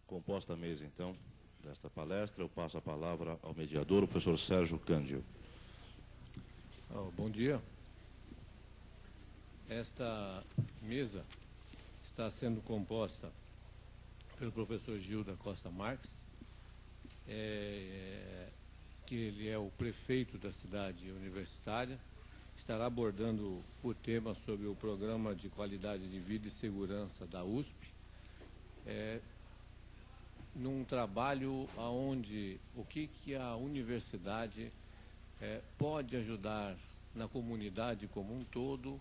Composta a mesa, então, desta palestra, eu passo a palavra ao mediador, o professor Sérgio Cândido. Bom dia. Esta mesa está sendo composta pelo professor Gil da Costa Marques, que ele é o prefeito da cidade universitária, estará abordando o tema sobre o Programa de Qualidade de Vida e Segurança da USP, num trabalho onde o que a universidade pode ajudar na comunidade como um todo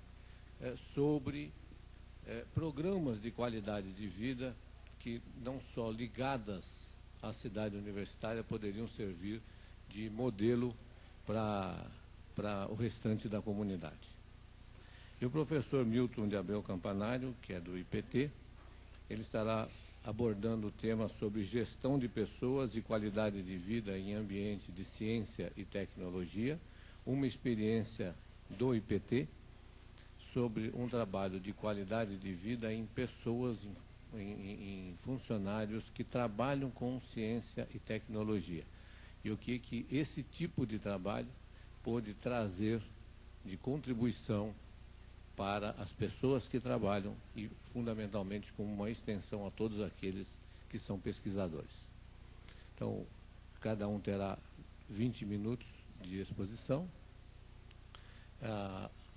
sobre programas de qualidade de vida que não só ligadas à cidade universitária poderiam servir de modelo para o restante da comunidade. E o professor Milton de Abreu Campanário, que é do IPT, ele estará abordando o tema sobre gestão de pessoas e qualidade de vida em ambiente de ciência e tecnologia, uma experiência do IPT sobre um trabalho de qualidade de vida em pessoas, em funcionários que trabalham com ciência e tecnologia. E o que esse tipo de trabalho pode trazer de contribuição para as pessoas que trabalham e, fundamentalmente, como uma extensão a todos aqueles que são pesquisadores. Então, cada um terá 20 minutos de exposição.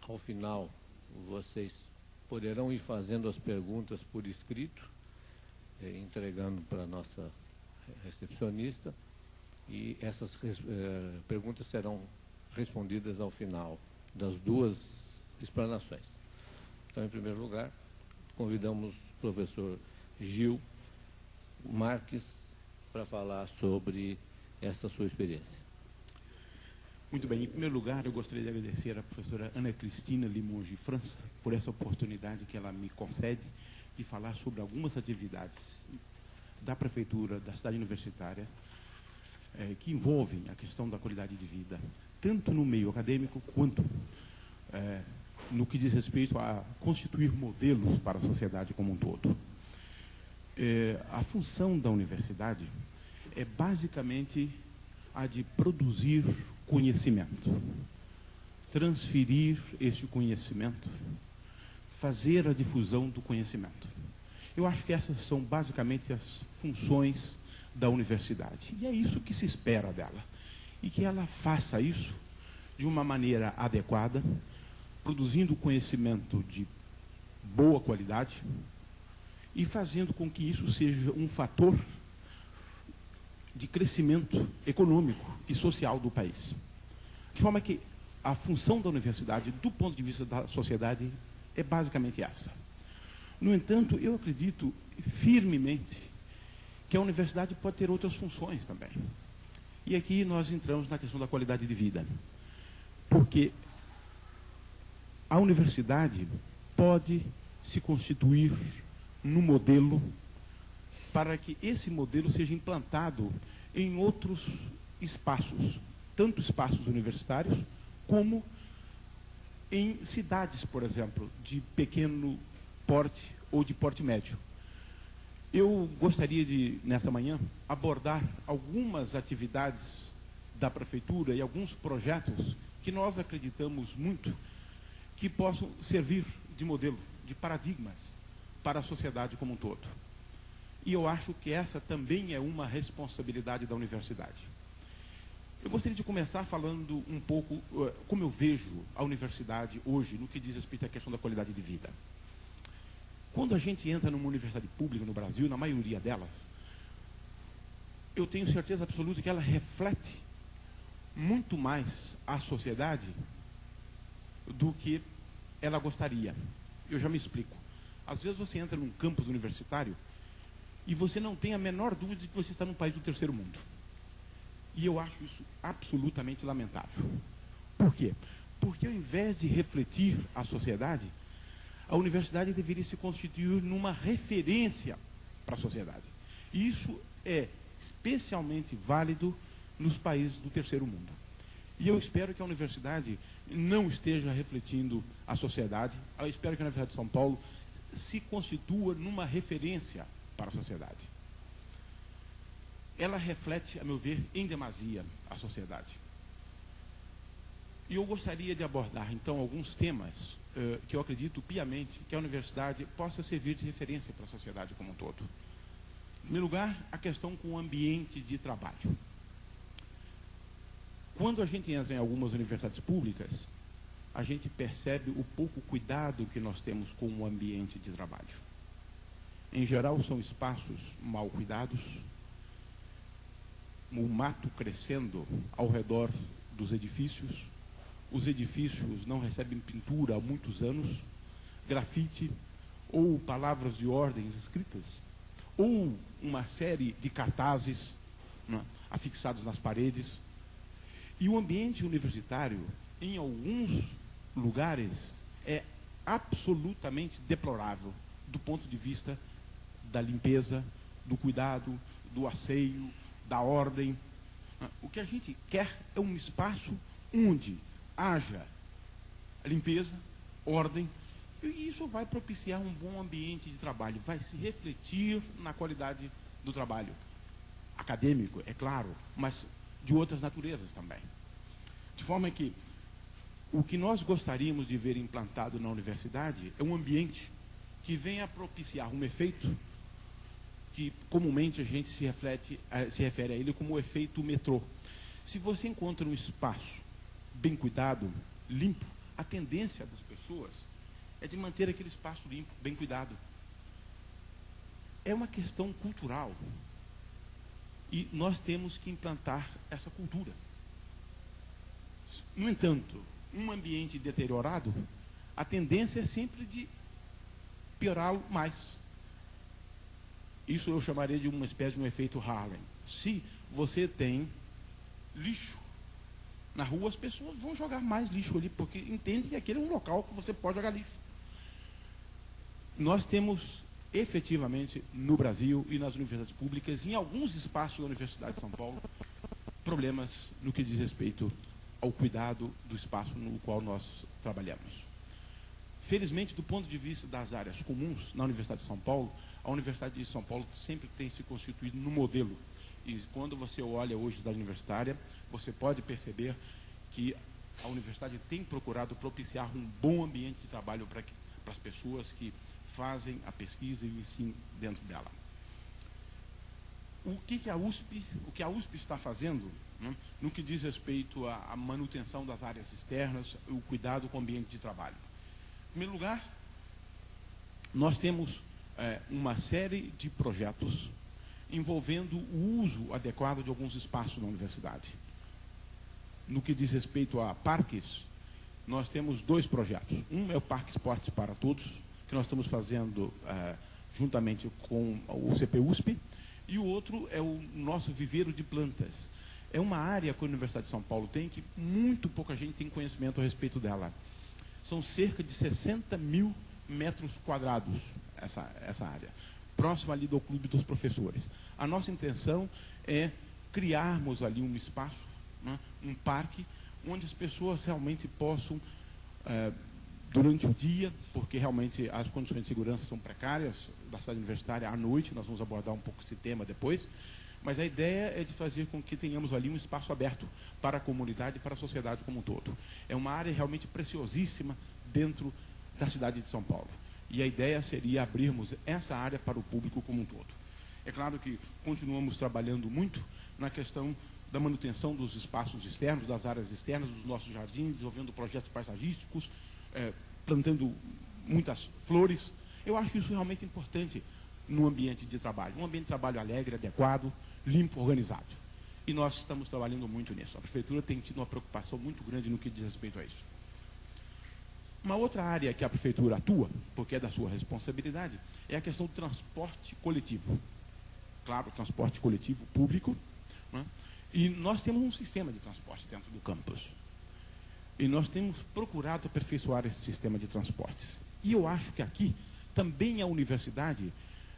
Ao final, vocês poderão ir fazendo as perguntas por escrito, entregando para a nossa recepcionista, e essas perguntas serão respondidas ao final das duas explanações. Então, em primeiro lugar, convidamos o professor Gil Marques para falar sobre essa sua experiência. Muito bem, em primeiro lugar, eu gostaria de agradecer à professora Ana Cristina Limonge França por essa oportunidade que ela me concede de falar sobre algumas atividades da Prefeitura, da cidade universitária, que envolvem a questão da qualidade de vida, tanto no meio acadêmico quanto no que diz respeito a constituir modelos para a sociedade como um todo. A função da universidade é basicamente a de produzir conhecimento, transferir esse conhecimento, fazer a difusão do conhecimento. Eu acho que essas são basicamente as funções da universidade. E é isso que se espera dela. E que ela faça isso de uma maneira adequada, produzindo conhecimento de boa qualidade e fazendo com que isso seja um fator de crescimento econômico e social do país. De forma que a função da universidade, do ponto de vista da sociedade, é basicamente essa. No entanto, eu acredito firmemente que a universidade pode ter outras funções também. E aqui nós entramos na questão da qualidade de vida. Porque a universidade pode se constituir num modelo para que esse modelo seja implantado em outros espaços, tanto espaços universitários, como em cidades, por exemplo, de pequeno porte ou de porte médio. Eu gostaria de, nessa manhã, abordar algumas atividades da Prefeitura e alguns projetos que nós acreditamos muito que possam servir de modelo, de paradigmas para a sociedade como um todo. E eu acho que essa também é uma responsabilidade da universidade. Eu gostaria de começar falando um pouco como eu vejo a universidade hoje no que diz respeito à questão da qualidade de vida. Quando a gente entra numa universidade pública no Brasil, na maioria delas, eu tenho certeza absoluta que ela reflete muito mais a sociedade do que ela gostaria. Eu já me explico. Às vezes você entra num campus universitário e você não tem a menor dúvida de que você está num país do terceiro mundo. E eu acho isso absolutamente lamentável. Por quê? Porque ao invés de refletir a sociedade, a universidade deveria se constituir numa referência para a sociedade. E isso é especialmente válido nos países do terceiro mundo. E eu espero que a universidade não esteja refletindo a sociedade. Eu espero que a Universidade de São Paulo se constitua numa referência para a sociedade. ela reflete, a meu ver, em demasia a sociedade. E eu gostaria de abordar, então, alguns temas que eu acredito piamente que a universidade possa servir de referência para a sociedade como um todo. Em primeiro lugar, a questão com o ambiente de trabalho. Quando a gente entra em algumas universidades públicas, a gente percebe o pouco cuidado que nós temos com o ambiente de trabalho. Em geral, são espaços mal cuidados, o mato crescendo ao redor dos edifícios, os edifícios não recebem pintura há muitos anos, grafite, ou palavras de ordens escritas, ou uma série de cartazes, né, afixados nas paredes. E o ambiente universitário, em alguns lugares, é absolutamente deplorável do ponto de vista da limpeza, do cuidado, do asseio, da ordem. O que a gente quer é um espaço onde haja limpeza, ordem, e isso vai propiciar um bom ambiente de trabalho, vai se refletir na qualidade do trabalho acadêmico, é claro, mas de outras naturezas também. De forma que o que nós gostaríamos de ver implantado na universidade é um ambiente que venha propiciar um efeito que comumente a gente se refere a ele como o efeito metrô. Se você encontra um espaço bem cuidado, limpo, a tendência das pessoas é de manter aquele espaço limpo, bem cuidado. É uma questão cultural. E nós temos que implantar essa cultura. No entanto, um ambiente deteriorado, a tendência é sempre de piorá-lo mais. Isso eu chamaria de uma espécie de um efeito Harlem. Se você tem lixo na rua, as pessoas vão jogar mais lixo ali, porque entendem que aquele é um local que você pode jogar lixo. Nós temos, efetivamente, no Brasil e nas universidades públicas, em alguns espaços da Universidade de São Paulo, problemas no que diz respeito ao cuidado do espaço no qual nós trabalhamos. Felizmente, do ponto de vista das áreas comuns, na Universidade de São Paulo, a Universidade de São Paulo sempre tem se constituído no modelo. E quando você olha hoje da universitária, você pode perceber que a universidade tem procurado propiciar um bom ambiente de trabalho para as pessoas que fazem a pesquisa e o ensino dentro dela. O que a USP está fazendo, né, no que diz respeito à manutenção das áreas externas, o cuidado com o ambiente de trabalho? Em primeiro lugar, nós temos uma série de projetos envolvendo o uso adequado de alguns espaços na universidade. No que diz respeito a parques, nós temos 2 projetos. Um é o Parque Esportes para Todos, que nós estamos fazendo juntamente com o CPUSP, e o outro é o nosso viveiro de plantas. É uma área que a Universidade de São Paulo tem que muito pouca gente tem conhecimento a respeito dela. São cerca de 60 mil metros quadrados essa área, próxima ali do Clube dos Professores. A nossa intenção é criarmos ali um espaço, né, um parque, onde as pessoas realmente possam, durante o dia, porque realmente as condições de segurança são precárias da cidade universitária, à noite, nós vamos abordar um pouco esse tema depois, mas a ideia é de fazer com que tenhamos ali um espaço aberto para a comunidade e para a sociedade como um todo. É uma área realmente preciosíssima dentro da cidade de São Paulo. E a ideia seria abrirmos essa área para o público como um todo. É claro que continuamos trabalhando muito na questão da manutenção dos espaços externos, das áreas externas, dos nossos jardins, desenvolvendo projetos paisagísticos, plantando muitas flores. Eu acho que isso é realmente importante no ambiente de trabalho. Um ambiente de trabalho alegre, adequado, limpo, organizado. E nós estamos trabalhando muito nisso. A Prefeitura tem tido uma preocupação muito grande no que diz respeito a isso. Uma outra área que a Prefeitura atua, porque é da sua responsabilidade, é a questão do transporte coletivo. Claro, transporte coletivo público, né? E nós temos um sistema de transporte dentro do campus. E nós temos procurado aperfeiçoar esse sistema de transportes. E eu acho que aqui, também a universidade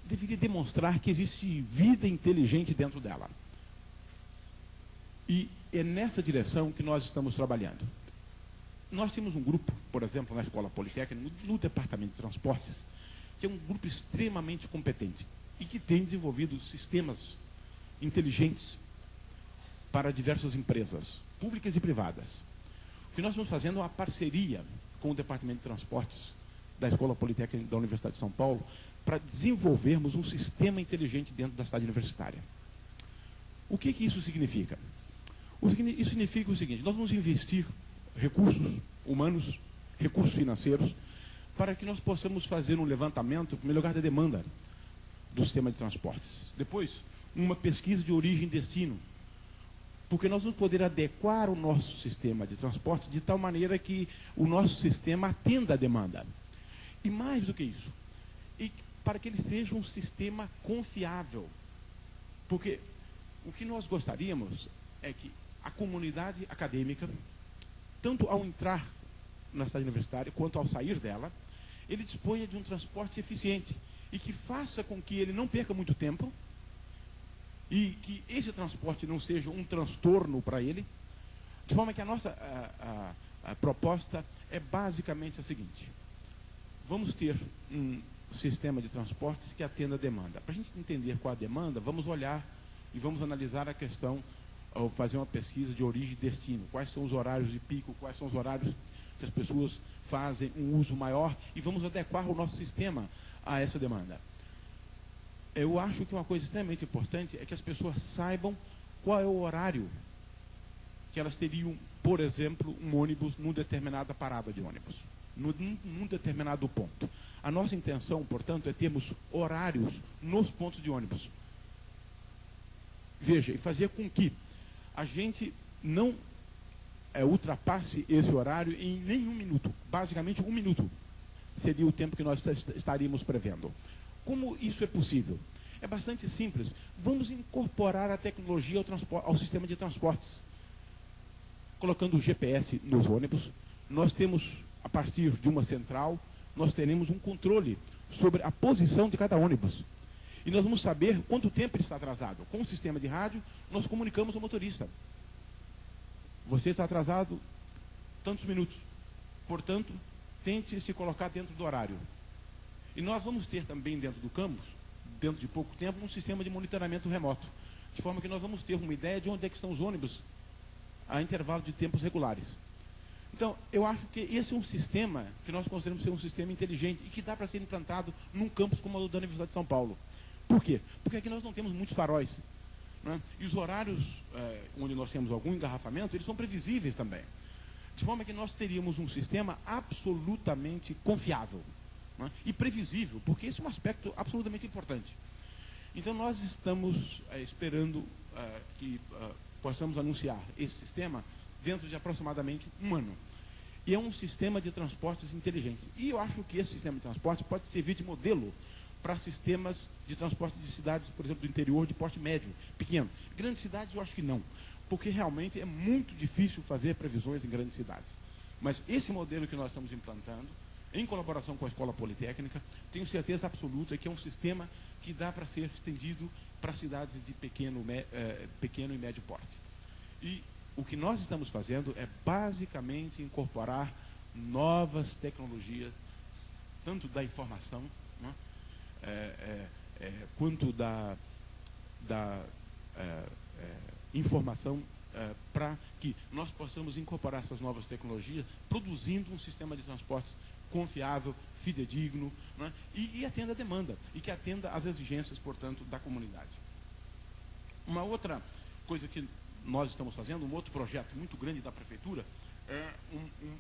deveria demonstrar que existe vida inteligente dentro dela. E é nessa direção que nós estamos trabalhando. Nós temos um grupo, por exemplo, na Escola Politécnica, no Departamento de Transportes, que é um grupo extremamente competente e que tem desenvolvido sistemas inteligentes para diversas empresas, públicas e privadas. O que nós estamos fazendo é uma parceria com o Departamento de Transportes da Escola Politécnica da Universidade de São Paulo para desenvolvermos um sistema inteligente dentro da cidade universitária. O que isso significa? Isso significa o seguinte: nós vamos investir recursos humanos, recursos financeiros, para que nós possamos fazer um levantamento, em primeiro lugar, da demanda do sistema de transportes. Depois, uma pesquisa de origem e destino, porque nós vamos poder adequar o nosso sistema de transporte de tal maneira que o nosso sistema atenda a demanda. E mais do que isso, e para que ele seja um sistema confiável. Porque o que nós gostaríamos é que a comunidade acadêmica, tanto ao entrar na cidade universitária quanto ao sair dela, ele disponha de um transporte eficiente e que faça com que ele não perca muito tempo e que esse transporte não seja um transtorno para ele, de forma que a nossa a proposta é basicamente a seguinte: vamos ter um sistema de transportes que atenda a demanda. Para a gente entender qual a demanda, vamos olhar e vamos analisar a questão, ao fazer uma pesquisa de origem e destino. Quais são os horários de pico, quais são os horários que as pessoas fazem um uso maior, e vamos adequar o nosso sistema a essa demanda. Eu acho que uma coisa extremamente importante é que as pessoas saibam qual é o horário que elas teriam, por exemplo, um ônibus numa determinada parada de ônibus, num determinado ponto. A nossa intenção, portanto, é termos horários nos pontos de ônibus. Veja, e fazer com que a gente não ultrapasse esse horário em nenhum minuto. Basicamente, 1 minuto seria o tempo que nós estaríamos prevendo. Como isso é possível? É bastante simples. Vamos incorporar a tecnologia ao sistema de transportes. Colocando o GPS nos ônibus, nós temos, a partir de uma central, nós teremos um controle sobre a posição de cada ônibus. E nós vamos saber quanto tempo ele está atrasado. Com o sistema de rádio, nós comunicamos ao motorista: você está atrasado tantos minutos, portanto, tente se colocar dentro do horário. E nós vamos ter também dentro do campus, dentro de pouco tempo, um sistema de monitoramento remoto, de forma que nós vamos ter uma ideia de onde é que estão os ônibus a intervalo de tempos regulares. Então, eu acho que esse é um sistema que nós consideramos ser um sistema inteligente e que dá para ser implantado num campus como o da Universidade de São Paulo. Por quê? Porque aqui nós não temos muitos faróis, né? E os horários onde nós temos algum engarrafamento, eles são previsíveis também. De forma que nós teríamos um sistema absolutamente confiável, né? E previsível, porque esse é um aspecto absolutamente importante. Então nós estamos esperando que possamos anunciar esse sistema dentro de aproximadamente 1 ano. E é um sistema de transportes inteligentes. E eu acho que esse sistema de transportes pode servir de modelo para sistemas de transporte de cidades, por exemplo, do interior, de porte médio, pequeno. Grandes cidades eu acho que não, porque realmente é muito difícil fazer previsões em grandes cidades. Mas esse modelo que nós estamos implantando, em colaboração com a Escola Politécnica, tenho certeza absoluta que é um sistema que dá para ser estendido para cidades de pequeno e médio porte. E o que nós estamos fazendo é basicamente incorporar novas tecnologias, tanto da informação, né, quanto da informação, para que nós possamos incorporar essas novas tecnologias, produzindo um sistema de transportes confiável, fidedigno, né, e atenda a demanda, e que atenda às exigências, portanto, da comunidade. Uma outra coisa que nós estamos fazendo, um outro projeto muito grande da prefeitura, é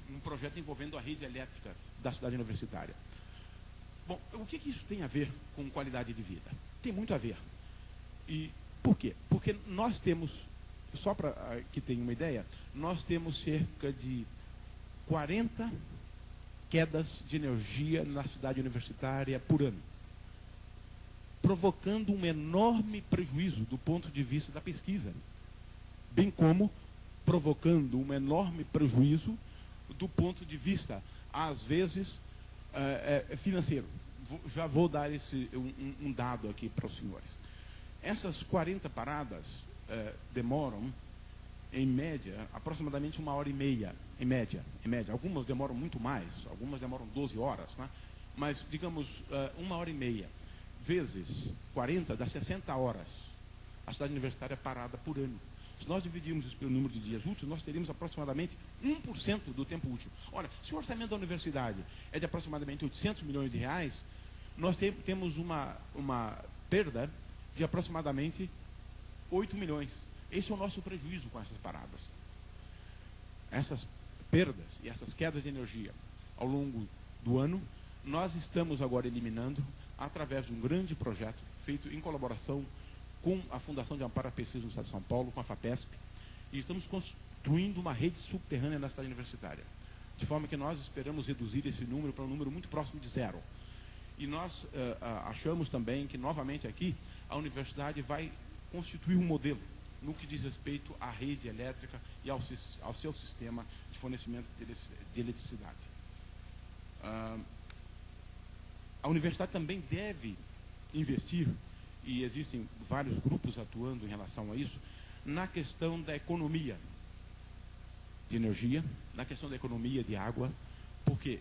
um projeto envolvendo a rede elétrica da cidade universitária. Bom, o que isso tem a ver com qualidade de vida? Tem muito a ver. E por quê? Porque nós temos, só para que tenha uma ideia, nós temos cerca de 40 quedas de energia na cidade universitária por ano, provocando um enorme prejuízo do ponto de vista da pesquisa, bem como provocando um enorme prejuízo do ponto de vista, às vezes, financeiro. Já vou dar um dado aqui para os senhores. Essas 40 paradas demoram, em média, aproximadamente 1h30, em média. Algumas demoram muito mais, algumas demoram 12 horas, né? Mas, digamos, 1h30 vezes 40 dá 60 horas a cidade universitária parada por ano. Se nós dividirmos isso pelo número de dias úteis, nós teríamos aproximadamente 1% do tempo útil. Ora, se o orçamento da universidade é de aproximadamente 800 milhões de reais, nós temos uma perda de aproximadamente 8 milhões. Esse é o nosso prejuízo com essas paradas. Essas perdas e essas quedas de energia ao longo do ano, nós estamos agora eliminando através de um grande projeto feito em colaboração com a Fundação de Amparo à Pesquisa no Estado de São Paulo, com a FAPESP, e estamos construindo uma rede subterrânea na cidade universitária, de forma que nós esperamos reduzir esse número para um número muito próximo de zero. E nós achamos também que, novamente aqui, a universidade vai constituir um modelo no que diz respeito à rede elétrica e ao seu sistema de fornecimento de eletricidade. A universidade também deve investir, e existem vários grupos atuando em relação a isso, na questão da economia de energia, na questão da economia de água, porque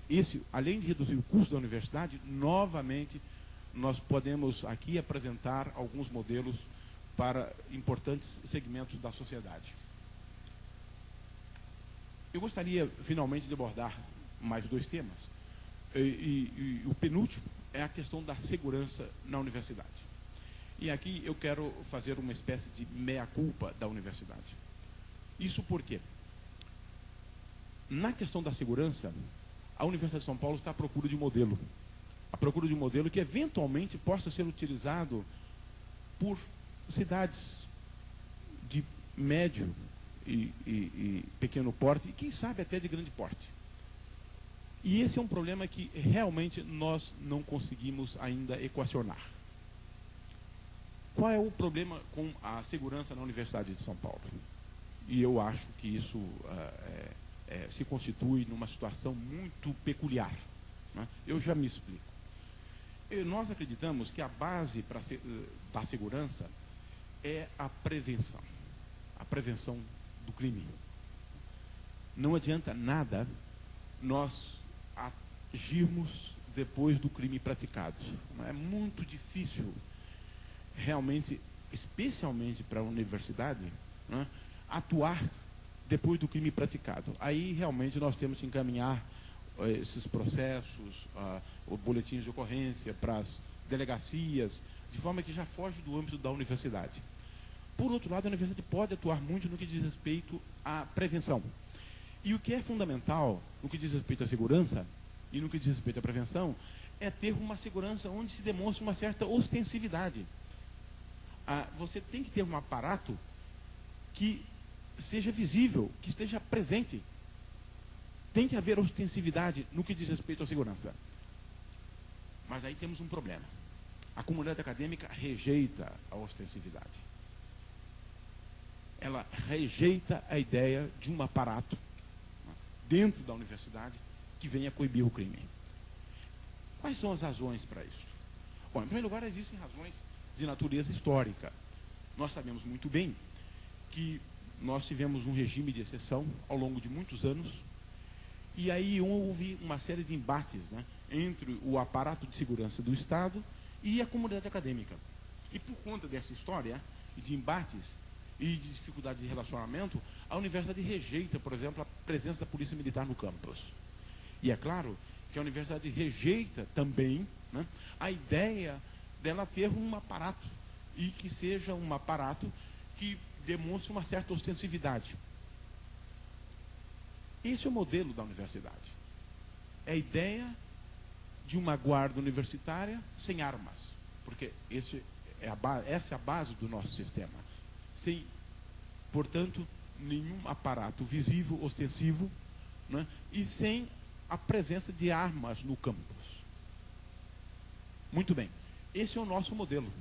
além de reduzir o custo da universidade, novamente, nós podemos aqui apresentar alguns modelos para importantes segmentos da sociedade. Eu gostaria, finalmente, de abordar mais 2 temas. E o penúltimo é a questão da segurança na universidade. E aqui eu quero fazer uma espécie de meia-culpa da universidade. Isso porque, na questão da segurança, a Universidade de São Paulo está à procura de modelo. À procura de um modelo que, eventualmente, possa ser utilizado por cidades de médio e pequeno porte, e quem sabe até de grande porte. E esse é um problema que realmente nós não conseguimos ainda equacionar. Qual é o problema com a segurança na Universidade de São Paulo? E eu acho que isso se constitui numa situação muito peculiar, né? Eu já me explico. Nós acreditamos que a base da segurança é a prevenção do crime. Não adianta nada nós agirmos depois do crime praticado. É muito difícil, realmente, especialmente para a universidade, né, atuar depois do crime praticado. Aí, realmente, nós temos que encaminhar esses processos, boletins de ocorrência para as delegacias, de forma que já foge do âmbito da universidade. Por outro lado, a universidade pode atuar muito no que diz respeito à prevenção. E o que é fundamental no que diz respeito à segurança e no que diz respeito à prevenção é ter uma segurança onde se demonstre uma certa ostensividade. Você tem que ter um aparato que seja visível, que esteja presente. Tem que haver ostensividade no que diz respeito à segurança. Mas aí temos um problema. A comunidade acadêmica rejeita a ostensividade. Ela rejeita a ideia de um aparato dentro da universidade que venha coibir o crime. Quais são as razões para isso? Bom, em primeiro lugar, existem razões de natureza histórica. Nós sabemos muito bem que nós tivemos um regime de exceção ao longo de muitos anos, e aí houve uma série de embates, né, entre o aparato de segurança do Estado e a comunidade acadêmica. E por conta dessa história, de embates e de dificuldades de relacionamento, a universidade rejeita, por exemplo, a presença da polícia militar no campus. E é claro que a universidade rejeita também, né, a ideia dela ter um aparato, e que seja um aparato que demonstre uma certa ostensividade. Esse é o modelo da universidade. É a ideia de uma guarda universitária sem armas, porque essa é a base do nosso sistema. Sem, portanto, nenhum aparato visível, ostensivo, né, e sem a presença de armas no campus. Muito bem, esse é o nosso modelo.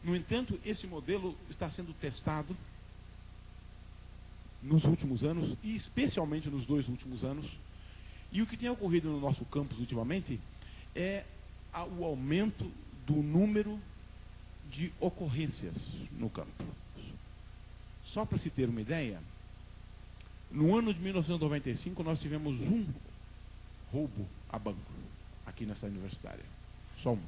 No entanto, esse modelo está sendo testado nos últimos anos, e especialmente nos 2 últimos anos. E o que tem ocorrido no nosso campus ultimamente é o aumento do número de ocorrências no campus. Só para se ter uma ideia, no ano de 1995 nós tivemos um roubo a banco aqui nessa universitária. Só um.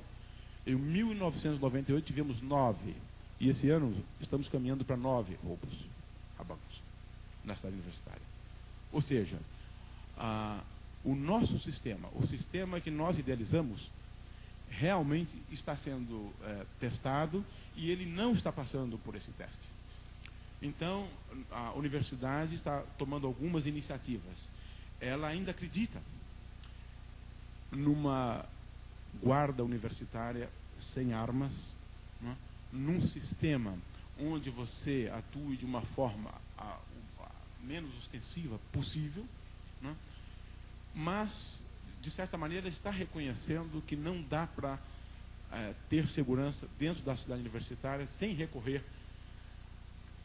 Em 1998 tivemos 9. E esse ano estamos caminhando para 9 roubos a bancos na cidade universitária. Ou seja, o nosso sistema, o sistema que nós idealizamos, realmente está sendo testado e ele não está passando por esse teste. Então, a universidade está tomando algumas iniciativas. Ela ainda acredita numa guarda universitária sem armas, né? Num sistema onde você atue de uma forma a menos ostensiva possível, né? Mas, de certa maneira, está reconhecendo que não dá para ter segurança dentro da cidade universitária sem recorrer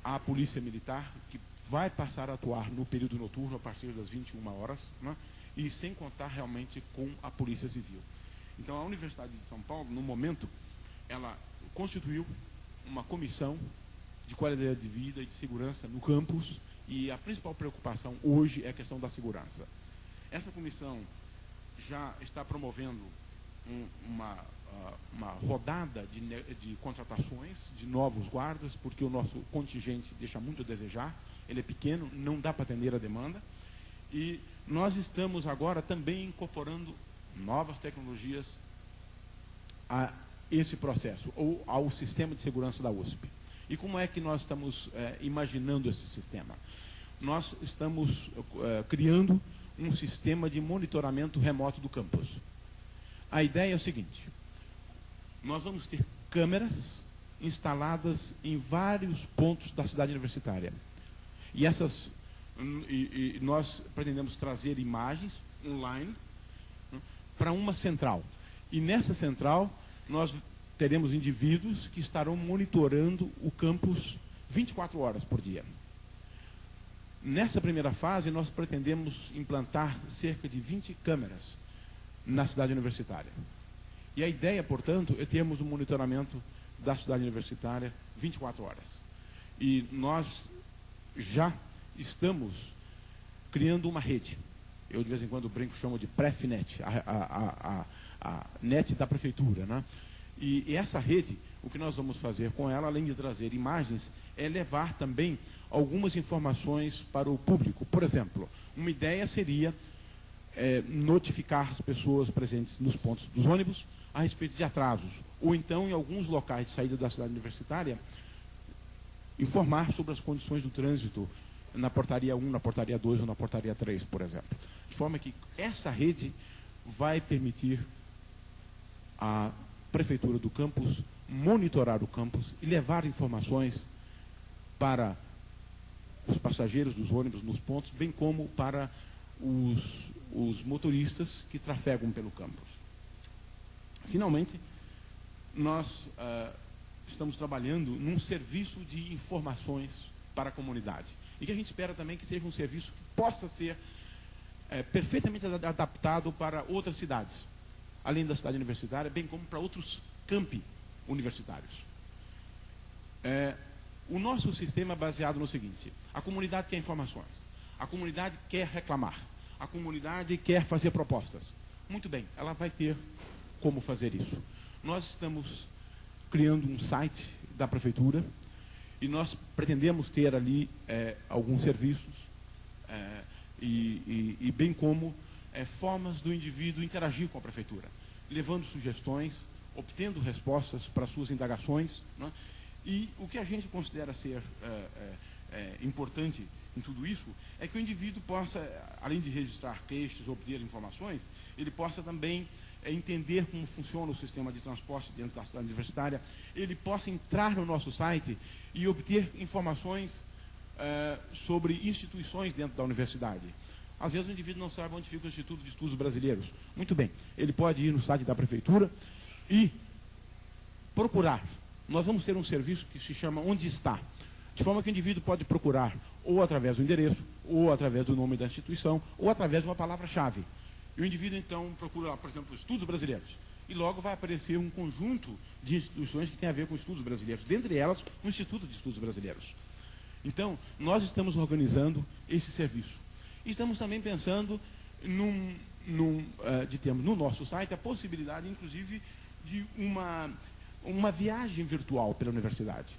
à polícia militar, que vai passar a atuar no período noturno a partir das 21 horas, né? E sem contar realmente com a polícia civil. Então, a Universidade de São Paulo, no momento, ela constituiu uma comissão de qualidade de vida e de segurança no campus, e a principal preocupação hoje é a questão da segurança. Essa comissão já está promovendo uma rodada de contratações de novos guardas, porque o nosso contingente deixa muito a desejar, ele é pequeno, não dá para atender a demanda, e nós estamos agora também incorporando novas tecnologias a esse processo, ou ao sistema de segurança da USP. E como é que nós estamos imaginando esse sistema? Nós estamos criando um sistema de monitoramento remoto do campus. A ideia é o seguinte: nós vamos ter câmeras instaladas em vários pontos da cidade universitária. E nós pretendemos trazer imagens online, né, para uma central. E nessa central nós teremos indivíduos que estarão monitorando o campus 24 horas por dia. Nessa primeira fase, nós pretendemos implantar cerca de 20 câmeras na cidade universitária. E a ideia, portanto, é termos um monitoramento da cidade universitária 24 horas. E nós já estamos criando uma rede. Eu, de vez em quando, brinco, chamo de PrefNet, a net da prefeitura, né? E essa rede, o que nós vamos fazer com ela, além de trazer imagens, é levar também algumas informações para o público. Por exemplo, uma ideia seria notificar as pessoas presentes nos pontos dos ônibus a respeito de atrasos, ou então, em alguns locais de saída da cidade universitária, informar sobre as condições do trânsito na portaria 1, na portaria 2 ou na portaria 3, por exemplo. De forma que essa rede vai permitir a prefeitura do campus monitorar o campus e levar informações para os passageiros dos ônibus nos pontos, bem como para os motoristas que trafegam pelo campus. Finalmente, nós estamos trabalhando num serviço de informações para a comunidade. E que a gente espera também que seja um serviço que possa ser perfeitamente adaptado para outras cidades, além da cidade universitária, bem como para outros campi universitários. O nosso sistema é baseado no seguinte: a comunidade quer informações, a comunidade quer reclamar, a comunidade quer fazer propostas. Muito bem, ela vai ter como fazer isso. Nós estamos criando um site da prefeitura e nós pretendemos ter ali alguns serviços e bem como formas do indivíduo interagir com a prefeitura, levando sugestões, obtendo respostas para suas indagações, né? E o que a gente considera ser importante em tudo isso é que o indivíduo possa, além de registrar queixas, obter informações, ele possa também entender como funciona o sistema de transporte dentro da cidade universitária, ele possa entrar no nosso site e obter informações sobre instituições dentro da universidade. Às vezes o indivíduo não sabe onde fica o Instituto de Estudos Brasileiros. Muito bem, ele pode ir no site da prefeitura e procurar. Nós vamos ter um serviço que se chama Onde Está, de forma que o indivíduo pode procurar ou através do endereço, ou através do nome da instituição, ou através de uma palavra-chave. E o indivíduo, então, procura, por exemplo, Estudos Brasileiros. E logo vai aparecer um conjunto de instituições que tem a ver com estudos brasileiros, dentre elas o Instituto de Estudos Brasileiros. Então, nós estamos organizando esse serviço. E estamos também pensando de termos no nosso site a possibilidade, inclusive, de uma viagem virtual pela universidade.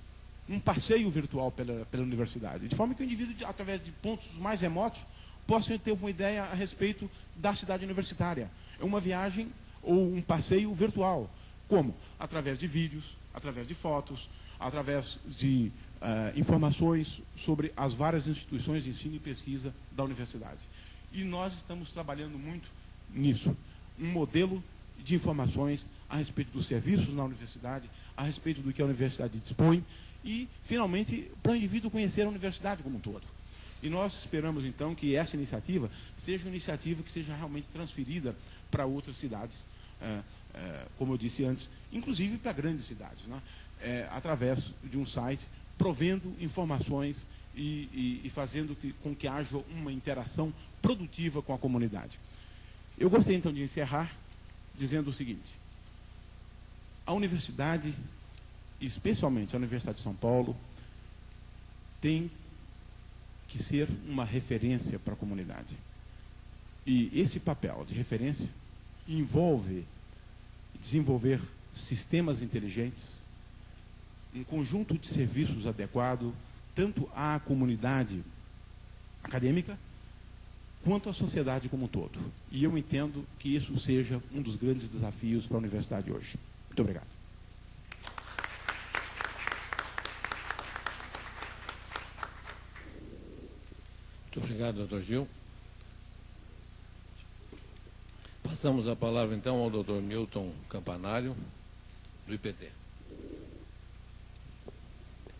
um passeio virtual pela universidade, de forma que o indivíduo, através de pontos mais remotos, possa ter uma ideia a respeito da cidade universitária. É uma viagem ou um passeio virtual. Como? Através de vídeos, através de fotos, através de informações sobre as várias instituições de ensino e pesquisa da universidade. E nós estamos trabalhando muito nisso. Um modelo de informações a respeito dos serviços na universidade, a respeito do que a universidade dispõe e, finalmente, para o indivíduo conhecer a universidade como um todo. E nós esperamos, então, que essa iniciativa seja uma iniciativa que seja realmente transferida para outras cidades, como eu disse antes, inclusive para grandes cidades, né? Através de um site, provendo informações e fazendo com que haja uma interação produtiva com a comunidade. Eu gostaria, então, de encerrar dizendo o seguinte: a universidade, especialmente a Universidade de São Paulo, tem que ser uma referência para a comunidade. E esse papel de referência envolve desenvolver sistemas inteligentes, um conjunto de serviços adequado, tanto à comunidade acadêmica, quanto à sociedade como um todo. E eu entendo que isso seja um dos grandes desafios para a universidade hoje. Muito obrigado. Muito obrigado, doutor Gil. Passamos a palavra, então, ao doutor Milton Campanário, do IPT.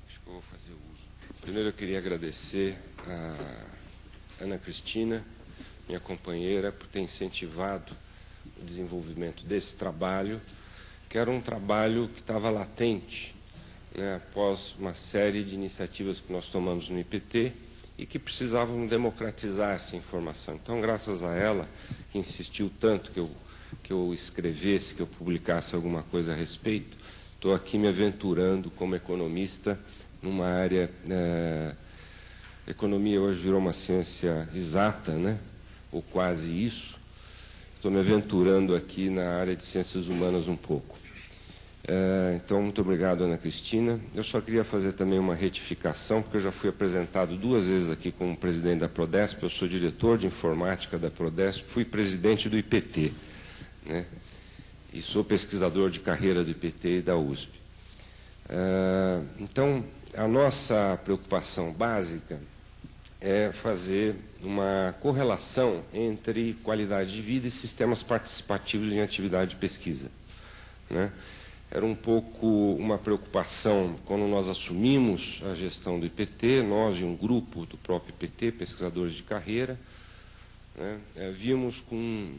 Acho que eu vou fazer uso. Primeiro, eu queria agradecer a Ana Cristina, minha companheira, por ter incentivado o desenvolvimento desse trabalho, que era um trabalho que estava latente, né, após uma série de iniciativas que nós tomamos no IPT e que precisavam democratizar essa informação. Então, graças a ela, que insistiu tanto que eu escrevesse, que eu publicasse alguma coisa a respeito, estou aqui me aventurando como economista numa área... economia hoje virou uma ciência exata, né? Ou quase isso. Estou me aventurando aqui na área de ciências humanas um pouco. Então, muito obrigado, Ana Cristina. Eu só queria fazer também uma retificação, porque eu já fui apresentado 2 vezes aqui como presidente da Prodesp. Eu sou diretor de informática da Prodesp, fui presidente do IPT, né? E sou pesquisador de carreira do IPT e da USP. Então, a nossa preocupação básica é fazer uma correlação entre qualidade de vida e sistemas participativos em atividade de pesquisa, né? Era um pouco uma preocupação quando nós assumimos a gestão do IPT, nós e um grupo do próprio IPT, pesquisadores de carreira, né? Vimos com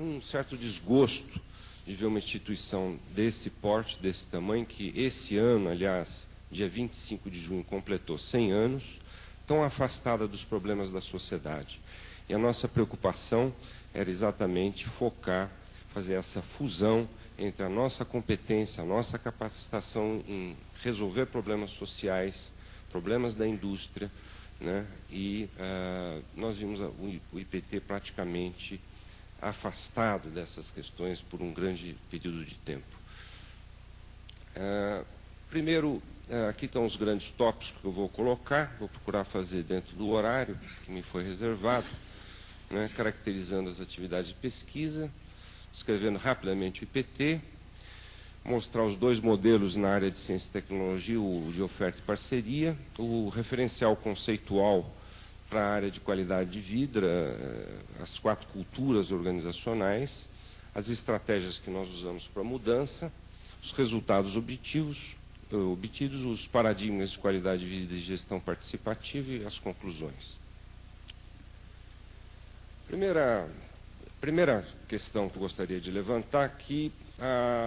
um certo desgosto de ver uma instituição desse porte, desse tamanho, que esse ano, aliás, dia 25 de junho, completou 100 anos, tão afastada dos problemas da sociedade. E a nossa preocupação era exatamente focar, fazer essa fusão entre a nossa competência, a nossa capacitação em resolver problemas sociais, problemas da indústria, né? E nós vimos o IPT praticamente afastado dessas questões por um grande período de tempo. Primeiro, aqui estão os grandes tópicos que eu vou colocar, vou procurar fazer dentro do horário que me foi reservado, né, caracterizando as atividades de pesquisa, descrevendo rapidamente o IPT, mostrar os 2 modelos na área de ciência e tecnologia, o de oferta e parceria, o referencial conceitual para a área de qualidade de vida, as 4 culturas organizacionais, as estratégias que nós usamos para a mudança, os resultados obtidos, os paradigmas de qualidade de vida e gestão participativa e as conclusões. Primeira questão que eu gostaria de levantar, que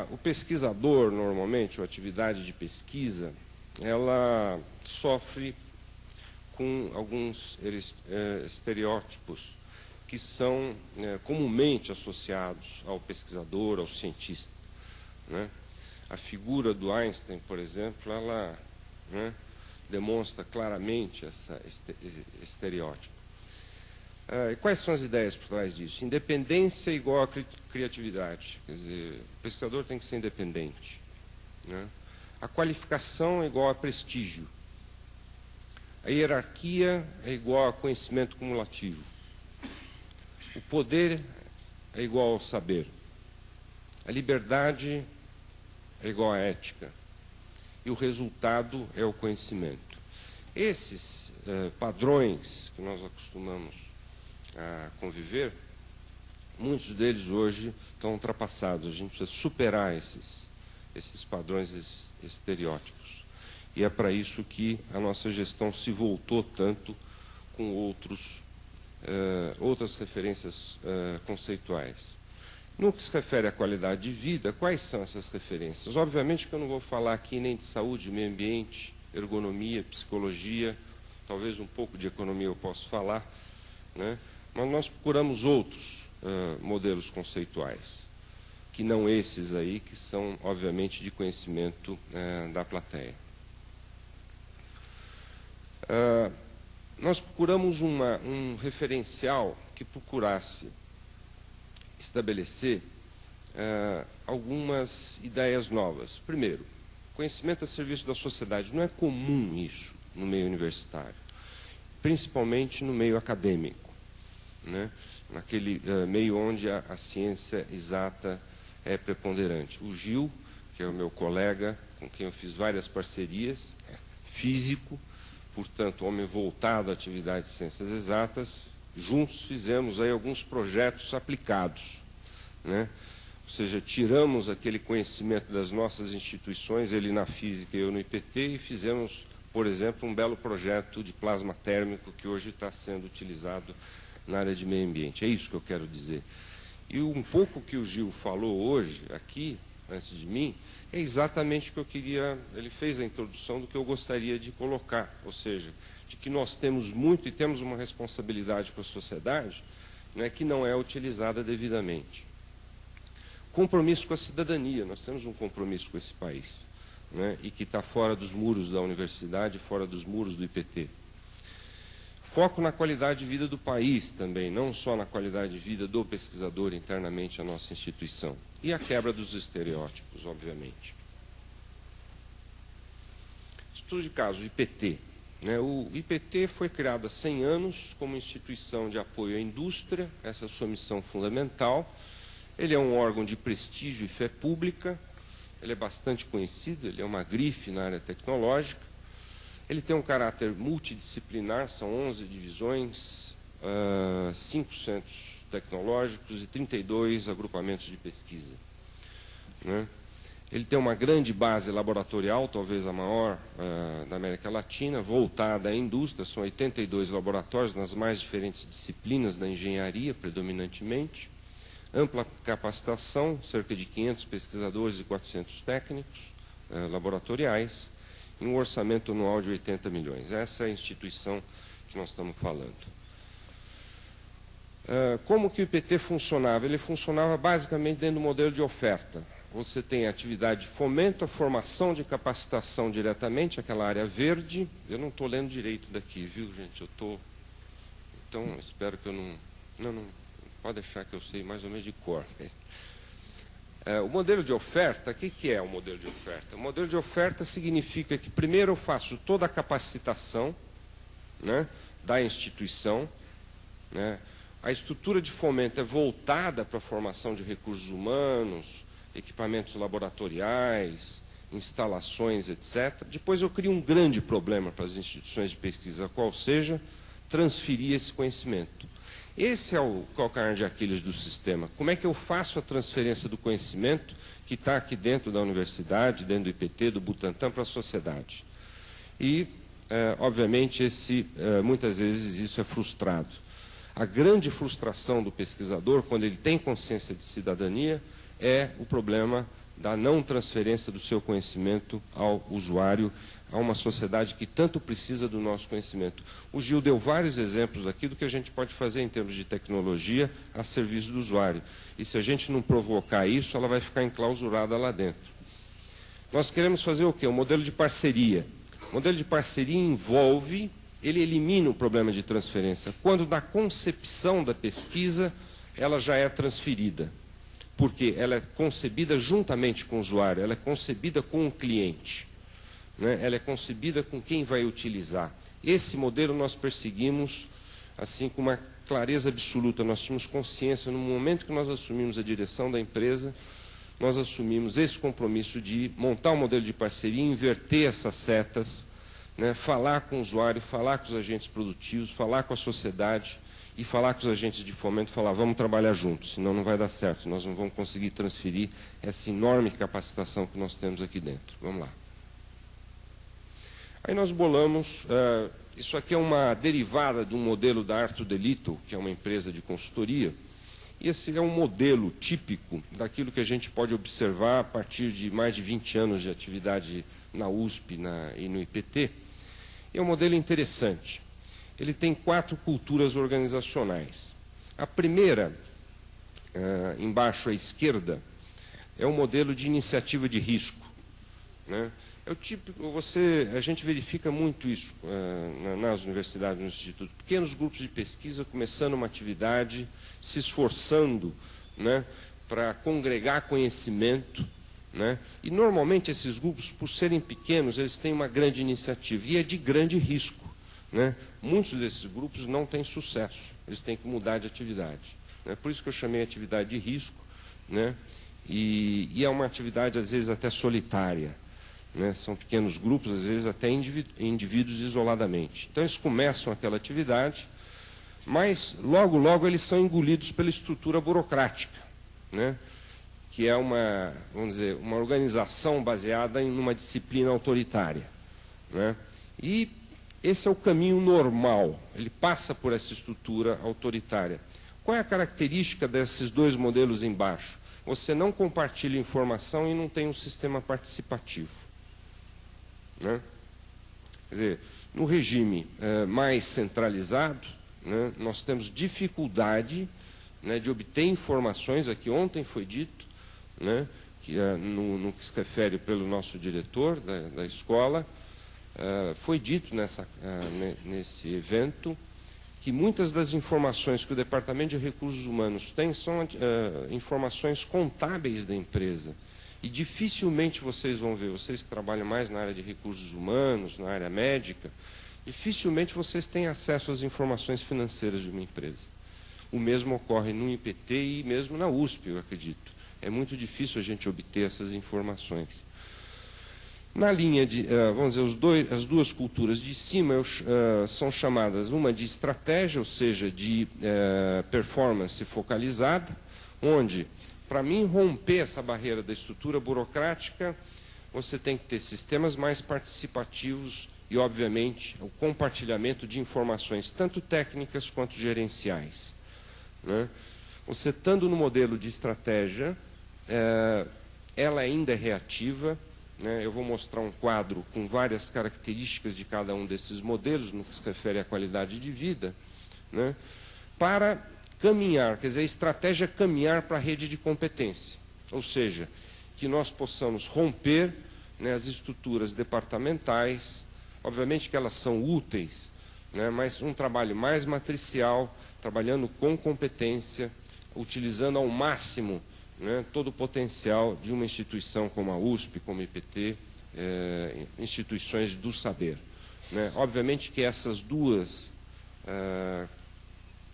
o pesquisador, normalmente, ou atividade de pesquisa, ela sofre com alguns estereótipos que são comumente associados ao pesquisador, ao cientista, né? A figura do Einstein, por exemplo, ela, né, demonstra claramente esse estereótipo. E quais são as ideias por trás disso? Independência igual a criatividade. Quer dizer, o pesquisador tem que ser independente, né? A qualificação é igual a prestígio. A hierarquia é igual a conhecimento cumulativo. O poder é igual ao saber. A liberdade é igual à ética. E o resultado é o conhecimento. Esses padrões que nós acostumamos a conviver, muitos deles hoje estão ultrapassados. A gente precisa superar esses padrões, esses estereótipos. E é para isso que a nossa gestão se voltou tanto com outras referências conceituais. No que se refere à qualidade de vida, quais são essas referências? Obviamente que eu não vou falar aqui nem de saúde, meio ambiente, ergonomia, psicologia, talvez um pouco de economia eu possa falar, né? Mas nós procuramos outros modelos conceituais, que não esses aí, que são, obviamente, de conhecimento da plateia. Nós procuramos um referencial que procurasse estabelecer algumas ideias novas. Primeiro, conhecimento a serviço da sociedade. Não é comum isso no meio universitário, principalmente no meio acadêmico, né? Naquele meio onde a ciência exata é preponderante. O Gil, que é o meu colega, com quem eu fiz várias parcerias, físico, portanto, homem voltado à atividade de ciências exatas, juntos fizemos aí alguns projetos aplicados, né? Ou seja, tiramos aquele conhecimento das nossas instituições, ele na física e eu no IPT, e fizemos, por exemplo, um belo projeto de plasma térmico que hoje está sendo utilizado na área de meio ambiente. É isso que eu quero dizer. E um pouco que o Gil falou hoje, aqui, antes de mim, é exatamente o que eu queria. Ele fez a introdução do que eu gostaria de colocar, ou seja, de que nós temos muito e temos uma responsabilidade para a sociedade, né, que não é utilizada devidamente. Compromisso com a cidadania. Nós temos um compromisso com esse país, né, e que está fora dos muros da universidade, fora dos muros do IPT. Foco na qualidade de vida do país também, não só na qualidade de vida do pesquisador internamente à nossa instituição. E a quebra dos estereótipos, obviamente. Estudo de caso, IPT. Né? O IPT foi criado há 100 anos como instituição de apoio à indústria, essa é a sua missão fundamental. Ele é um órgão de prestígio e fé pública, ele é bastante conhecido, ele é uma grife na área tecnológica. Ele tem um caráter multidisciplinar, são 11 divisões, 5 centros tecnológicos e 32 agrupamentos de pesquisa, né? Ele tem uma grande base laboratorial, talvez a maior da América Latina, voltada à indústria, são 82 laboratórios nas mais diferentes disciplinas da engenharia, predominantemente. Ampla capacitação, cerca de 500 pesquisadores e 400 técnicos laboratoriais, em um orçamento anual de 80 milhões. Essa é a instituição que nós estamos falando. Como que o IPT funcionava? Ele funcionava basicamente dentro do modelo de oferta. Você tem a atividade de fomento, a formação de capacitação diretamente, aquela área verde. Eu não estou lendo direito daqui, viu, gente? Eu estou... Então, espero que eu não... Não, pode deixar que eu sei mais ou menos de cor. O modelo de oferta, o que é o modelo de oferta? O modelo de oferta significa que primeiro eu faço toda a capacitação, né, da instituição, né? A estrutura de fomento é voltada para a formação de recursos humanos, equipamentos laboratoriais, instalações, etc. Depois eu crio um grande problema para as instituições de pesquisa, qual seja, transferir esse conhecimento. Esse é o calcanhar de Aquiles do sistema. Como é que eu faço a transferência do conhecimento que está aqui dentro da universidade, dentro do IPT, do Butantan, para a sociedade? E, obviamente, muitas vezes isso é frustrado. A grande frustração do pesquisador, quando ele tem consciência de cidadania, é o problema da não transferência do seu conhecimento ao usuário, a uma sociedade que tanto precisa do nosso conhecimento. O Gil deu vários exemplos aqui do que a gente pode fazer em termos de tecnologia a serviço do usuário. E se a gente não provocar isso, ela vai ficar enclausurada lá dentro. Nós queremos fazer o quê? Um modelo de parceria. O modelo de parceria envolve, ele elimina o problema de transferência. Quando na concepção da pesquisa, ela já é transferida. porque ela é concebida juntamente com o usuário, ela é concebida com o cliente, né? Ela é concebida com quem vai utilizar. Esse modelo nós perseguimos assim com uma clareza absoluta. Nós tínhamos consciência, no momento que nós assumimos a direção da empresa, nós assumimos esse compromisso de montar um modelo de parceria, inverter essas setas, né? Falar com o usuário, falar com os agentes produtivos, falar com a sociedade e falar com os agentes de fomento, falar, vamos trabalhar juntos, senão não vai dar certo, nós não vamos conseguir transferir essa enorme capacitação que nós temos aqui dentro. Vamos lá. Aí nós bolamos, isso aqui é uma derivada de um modelo da Arthur de Little, que é uma empresa de consultoria, e esse é um modelo típico daquilo que a gente pode observar a partir de mais de 20 anos de atividade na USP e no IPT. É um modelo interessante. Ele tem 4 culturas organizacionais. A primeira, embaixo à esquerda, é um modelo de iniciativa de risco, né? É o típico, a gente verifica muito isso nas universidades, nos institutos. Pequenos grupos de pesquisa começando uma atividade, se esforçando, né, para congregar conhecimento, né? E normalmente esses grupos, por serem pequenos, eles têm uma grande iniciativa e é de grande risco, né? Muitos desses grupos não têm sucesso, eles têm que mudar de atividade, né? Por isso que eu chamei atividade de risco, né? E é uma atividade às vezes até solitária, né? São pequenos grupos, às vezes até indivíduos isoladamente. Então eles começam aquela atividade, mas logo, logo eles são engolidos pela estrutura burocrática, né? Que é uma, vamos dizer, uma organização baseada em uma disciplina autoritária, né? E esse é o caminho normal, ele passa por essa estrutura autoritária. Qual é a característica desses 2 modelos embaixo? Você não compartilha informação e não tem um sistema participativo, né? Quer dizer, no regime mais centralizado, né, nós temos dificuldade, né, de obter informações, aqui ontem foi dito, né, que, no que se refere pelo nosso diretor da escola, foi dito nesse evento que muitas das informações que o Departamento de Recursos Humanos tem são informações contábeis da empresa. E dificilmente vocês vão ver, vocês que trabalham mais na área de recursos humanos, na área médica, dificilmente vocês têm acesso às informações financeiras de uma empresa. O mesmo ocorre no IPT e mesmo na USP, eu acredito. É muito difícil a gente obter essas informações. Na linha de, vamos dizer, as 2 culturas de cima são chamadas uma de estratégia, ou seja, de performance focalizada, onde, para mim, romper essa barreira da estrutura burocrática, você tem que ter sistemas mais participativos e, obviamente, o compartilhamento de informações, tanto técnicas quanto gerenciais, né? Você estando no modelo de estratégia, ela ainda é reativa, né? Eu vou mostrar um quadro com várias características de cada um desses modelos, no que se refere à qualidade de vida, né? Para caminhar, quer dizer, a estratégia é caminhar para a rede de competência, ou seja, que nós possamos romper, né, as estruturas departamentais, obviamente que elas são úteis, né, mas um trabalho mais matricial, trabalhando com competência, utilizando ao máximo, né, todo o potencial de uma instituição como a USP, como o IPT, instituições do saber, né? Obviamente que essas 2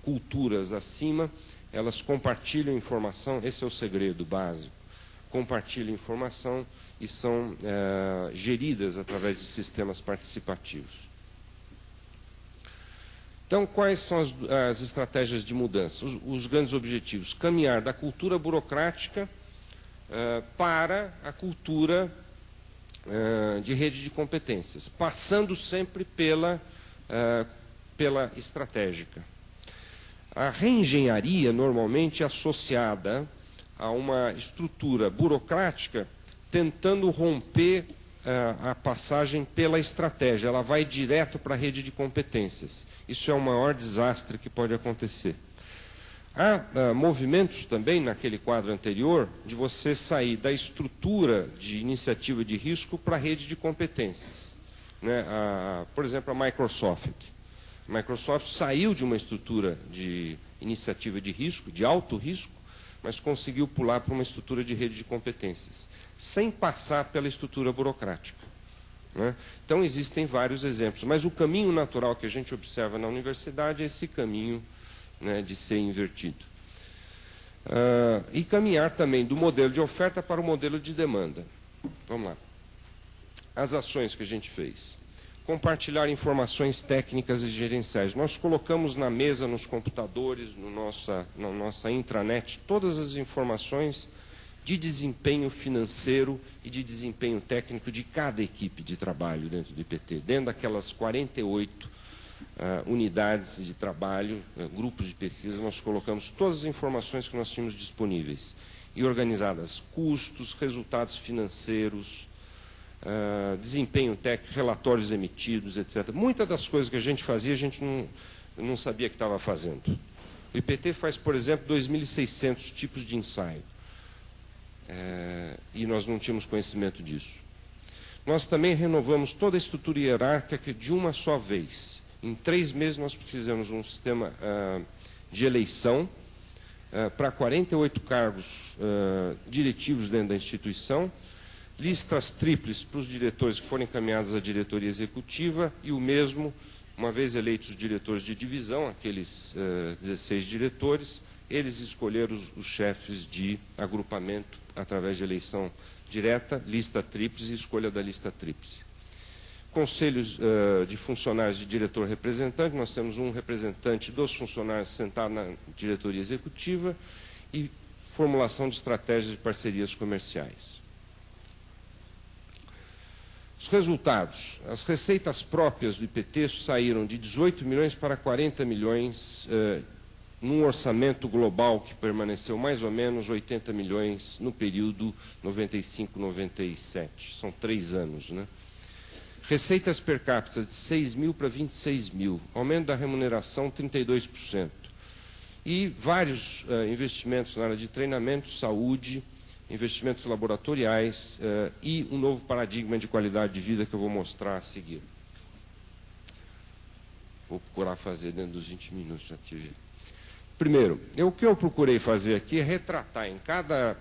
culturas acima, elas compartilham informação, esse é o segredo básico, compartilham informação e são geridas através de sistemas participativos. Então, quais são as estratégias de mudança? Os grandes objetivos. Caminhar da cultura burocrática para a cultura de rede de competências, passando sempre pela estratégica. A reengenharia, normalmente, é associada a uma estrutura burocrática tentando romper a passagem pela estratégia. Ela vai direto para a rede de competências. Isso é o maior desastre que pode acontecer. Há movimentos também, naquele quadro anterior, de você sair da estrutura de iniciativa de risco para a rede de competências, né? Por exemplo, a Microsoft. A Microsoft saiu de uma estrutura de iniciativa de risco, de alto risco, mas conseguiu pular para uma estrutura de rede de competências, sem passar pela estrutura burocrática, né? Então, existem vários exemplos, mas o caminho natural que a gente observa na universidade é esse caminho, né, de ser invertido. E caminhar também do modelo de oferta para o modelo de demanda. Vamos lá. As ações que a gente fez. Compartilhar informações técnicas e gerenciais. Nós colocamos na mesa, nos computadores, na nossa intranet, todas as informações de desempenho financeiro e de desempenho técnico de cada equipe de trabalho dentro do IPT, dentro daquelas 48 unidades de trabalho, grupos de pesquisa. Nós colocamos todas as informações que nós tínhamos disponíveis e organizadas: custos, resultados financeiros, desempenho técnico, relatórios emitidos, etc. Muitas das coisas que a gente fazia, a gente não sabia que estava fazendo. O IPT faz, por exemplo, 2.600 tipos de ensaio. E nós não tínhamos conhecimento disso. Nós também renovamos toda a estrutura hierárquica de uma só vez. Em 3 meses nós fizemos um sistema de eleição para 48 cargos diretivos dentro da instituição, listas tríplices para os diretores que forem encaminhados à diretoria executiva, e o mesmo, uma vez eleitos os diretores de divisão, aqueles 16 diretores, eles escolheram os chefes de agrupamento através de eleição direta, lista tríplice e escolha da lista tríplice. Conselhos de funcionários de diretor representante, nós temos um representante dos funcionários sentado na diretoria executiva, e formulação de estratégias de parcerias comerciais. Os resultados. As receitas próprias do IPT saíram de 18 milhões para 40 milhões, num orçamento global que permaneceu mais ou menos 80 milhões no período 95-97. São 3 anos, né? Receitas per capita de 6 mil para 26 mil. Aumento da remuneração 32%. E vários investimentos na área de treinamento, saúde, investimentos laboratoriais e um novo paradigma de qualidade de vida que eu vou mostrar a seguir. Vou procurar fazer dentro dos 20 minutos, já tive. Primeiro, o que eu procurei fazer aqui é retratar em cada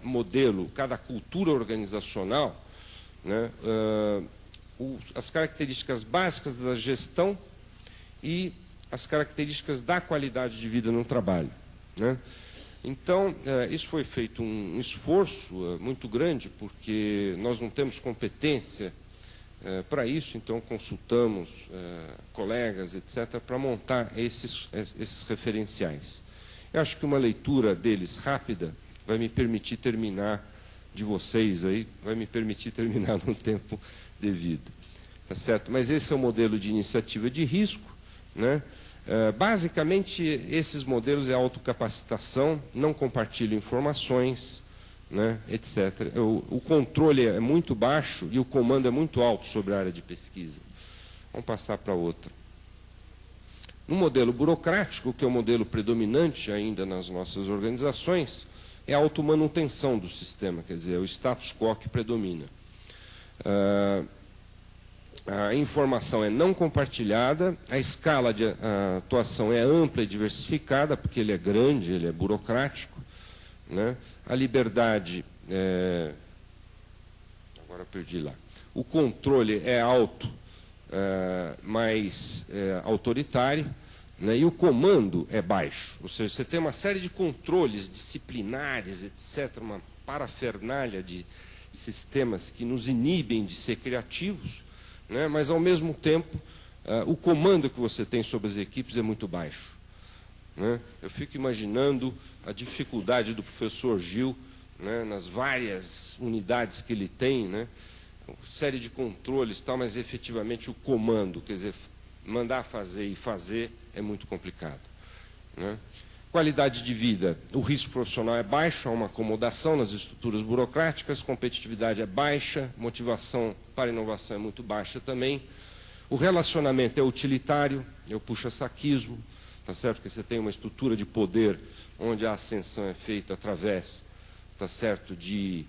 modelo, cada cultura organizacional, né, as características básicas da gestão e as características da qualidade de vida no trabalho, né? Então, isso foi feito um esforço muito grande, porque nós não temos competência para isso, então consultamos colegas, etc., para montar esses referenciais. Eu acho que uma leitura deles rápida vai me permitir terminar, de vocês aí, vai me permitir terminar no tempo devido. Tá certo? Mas esse é o modelo de iniciativa de risco, né? Basicamente, esses modelos é autocapacitação, não compartilham informações, né, etc. O controle é muito baixo e o comando é muito alto sobre a área de pesquisa. Vamos passar para outra. No modelo burocrático, que é o modelo predominante ainda nas nossas organizações, é a automanutenção do sistema, quer dizer, é o status quo que predomina. A informação é não compartilhada, a escala de atuação é ampla e diversificada, porque ele é grande, ele é burocrático, né? A liberdade, agora perdi lá, o controle é alto, mas autoritário, né? E o comando é baixo, ou seja, você tem uma série de controles disciplinares, etc., uma parafernália de sistemas que nos inibem de ser criativos, né? Mas, ao mesmo tempo, o comando que você tem sobre as equipes é muito baixo, né? Eu fico imaginando a dificuldade do professor Gil, né, nas várias unidades que ele tem, né, série de controles, tal, mas efetivamente o comando, quer dizer, mandar fazer e fazer é muito complicado, né? Qualidade de vida, o risco profissional é baixo, há uma acomodação nas estruturas burocráticas, competitividade é baixa, motivação para inovação é muito baixa também. O relacionamento é utilitário, é o puxa-saquismo, tá certo? Porque você tem uma estrutura de poder onde a ascensão é feita através, tá certo, de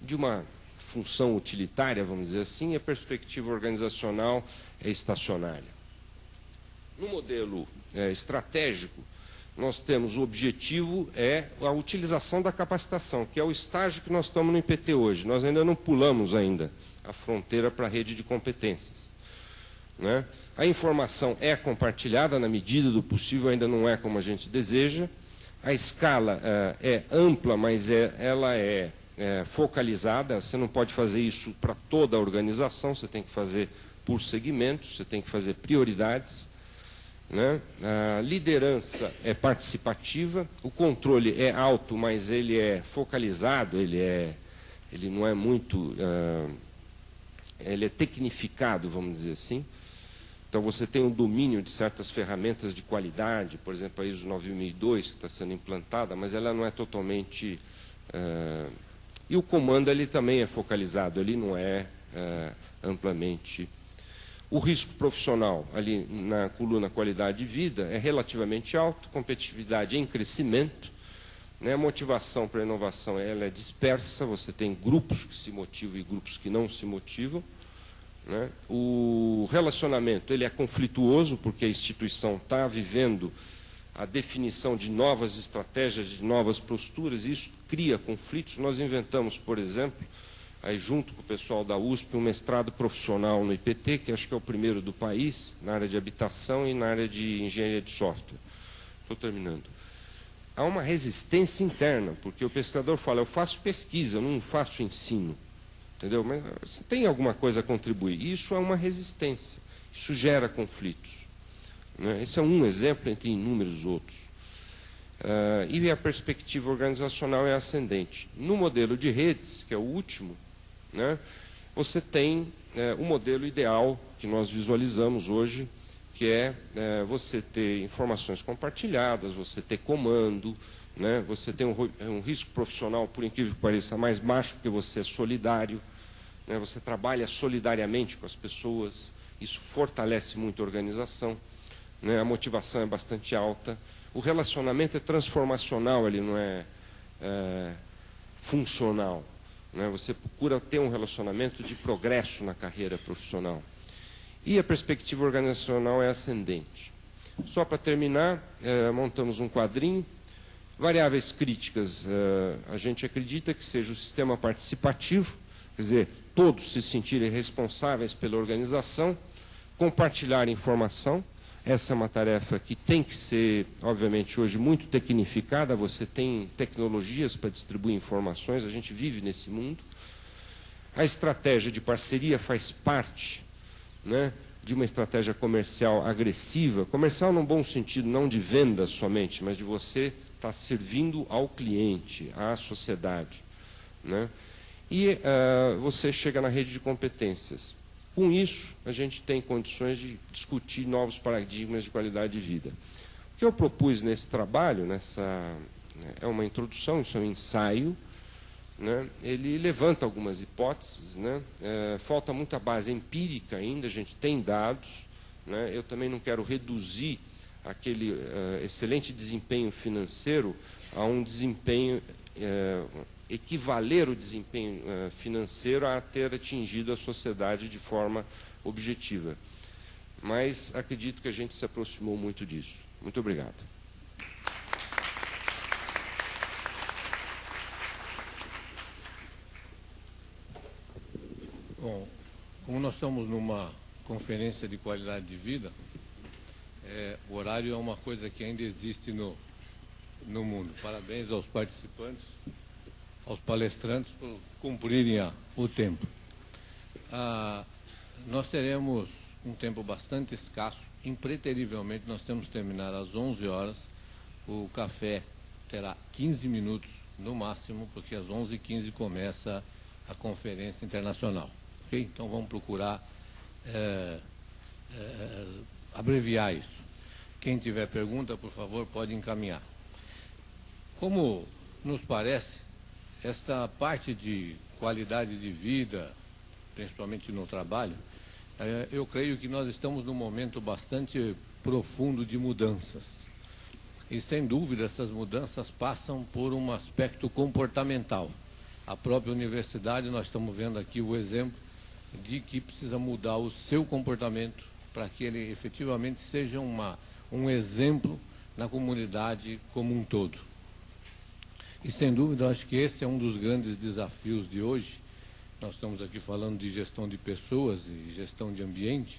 uma função utilitária, vamos dizer assim, e a perspectiva organizacional é estacionária. No modelo estratégico, nós temos o objetivo é a utilização da capacitação, que é o estágio que nós estamos no IPT hoje. Nós ainda não pulamos ainda a fronteira para a rede de competências, né? A informação é compartilhada na medida do possível, ainda não é como a gente deseja. A escala é ampla, mas ela é focalizada. Você não pode fazer isso para toda a organização, você tem que fazer por segmentos, você tem que fazer prioridades, né? A liderança é participativa, o controle é alto, mas ele é focalizado, ele não é muito... ele é tecnificado, vamos dizer assim. Então, você tem um domínio de certas ferramentas de qualidade, por exemplo, a ISO 9002, que está sendo implantada, mas ela não é totalmente... e o comando ele também é focalizado, ele não é amplamente... O risco profissional, ali na coluna qualidade de vida, é relativamente alto, competitividade em crescimento, né? A motivação para a inovação ela é dispersa, você tem grupos que se motivam e grupos que não se motivam, né? O relacionamento ele é conflituoso, porque a instituição está vivendo a definição de novas estratégias, de novas posturas, e isso cria conflitos. Nós inventamos, por exemplo, aí junto com o pessoal da USP, um mestrado profissional no IPT, que acho que é o primeiro do país, na área de habitação e na área de engenharia de software. Estou terminando. Há uma resistência interna, porque o pesquisador fala, eu faço pesquisa, eu não faço ensino. Entendeu? Mas você tem alguma coisa a contribuir. Isso é uma resistência, isso gera conflitos, né? Esse é um exemplo entre inúmeros outros. E a perspectiva organizacional é ascendente. No modelo de redes, que é o último, né, você tem o modelo ideal que nós visualizamos hoje, que é você ter informações compartilhadas, você ter comando, né, você tem um risco profissional, por incrível que pareça, mais baixo, porque você é solidário, né, você trabalha solidariamente com as pessoas, isso fortalece muito a organização, né, a motivação é bastante alta, o relacionamento é transformacional, ele não é funcional, né, você procura ter um relacionamento de progresso na carreira profissional. E a perspectiva organizacional é ascendente. Só para terminar, montamos um quadrinho. Variáveis críticas, a gente acredita que seja o sistema participativo, quer dizer, todos se sentirem responsáveis pela organização, compartilhar informação. Essa é uma tarefa que tem que ser, obviamente, hoje muito tecnificada. Você tem tecnologias para distribuir informações, a gente vive nesse mundo. A estratégia de parceria faz parte, né, de uma estratégia comercial agressiva, comercial num bom sentido, não de venda somente, mas de você estar servindo ao cliente, à sociedade, né? E você chega na rede de competências. Com isso, a gente tem condições de discutir novos paradigmas de qualidade de vida. O que eu propus nesse trabalho, é uma introdução, isso é um ensaio, né? Ele levanta algumas hipóteses, né? Falta muita base empírica ainda, a gente tem dados, né? Eu também não quero reduzir aquele excelente desempenho financeiro a um desempenho, equivaler o desempenho financeiro a ter atingido a sociedade de forma objetiva. Mas acredito que a gente se aproximou muito disso. Muito obrigado. Bom, como nós estamos numa conferência de qualidade de vida, o horário é uma coisa que ainda existe no mundo. Parabéns aos participantes, aos palestrantes por cumprirem o tempo. Nós teremos um tempo bastante escasso, impreterivelmente nós temos que terminar às 11 horas, o café terá 15 minutos no máximo, porque às 11h15 começa a conferência internacional. Okay? Então vamos procurar abreviar isso. Quem tiver pergunta, por favor, pode encaminhar. Como nos parece, esta parte de qualidade de vida, principalmente no trabalho, eu creio que nós estamos num momento bastante profundo de mudanças. E, sem dúvida, essas mudanças passam por um aspecto comportamental. A própria universidade, nós estamos vendo aqui o exemplo de que precisa mudar o seu comportamento para que ele efetivamente seja um exemplo na comunidade como um todo. E, sem dúvida, eu acho que esse é um dos grandes desafios de hoje. Nós estamos aqui falando de gestão de pessoas e gestão de ambiente,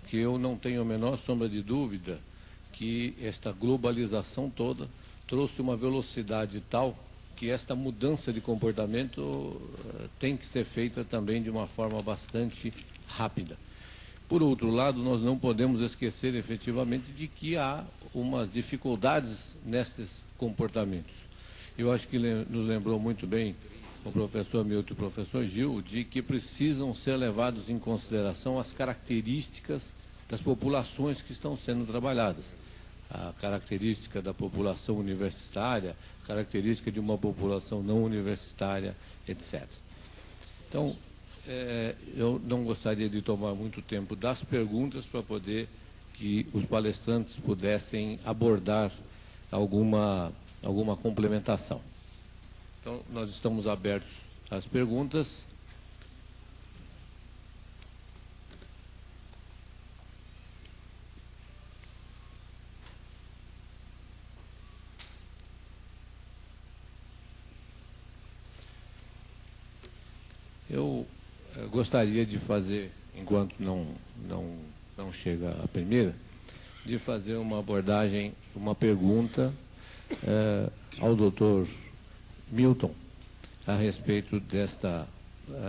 que eu não tenho a menor sombra de dúvida que esta globalização toda trouxe uma velocidade tal que esta mudança de comportamento tem que ser feita também de uma forma bastante rápida. Por outro lado, nós não podemos esquecer efetivamente de que há umas dificuldades nestes comportamentos. Eu acho que nos lembrou muito bem o professor Milton e o professor Gil, de que precisam ser levados em consideração as características das populações que estão sendo trabalhadas. A característica da população universitária, a característica de uma população não universitária, etc. Então, eu não gostaria de tomar muito tempo das perguntas para poder que os palestrantes pudessem abordar alguma complementação. Então, nós estamos abertos às perguntas. Eu gostaria de fazer, enquanto não chega a primeira, de fazer uma abordagem, uma pergunta ao doutor Milton a respeito desta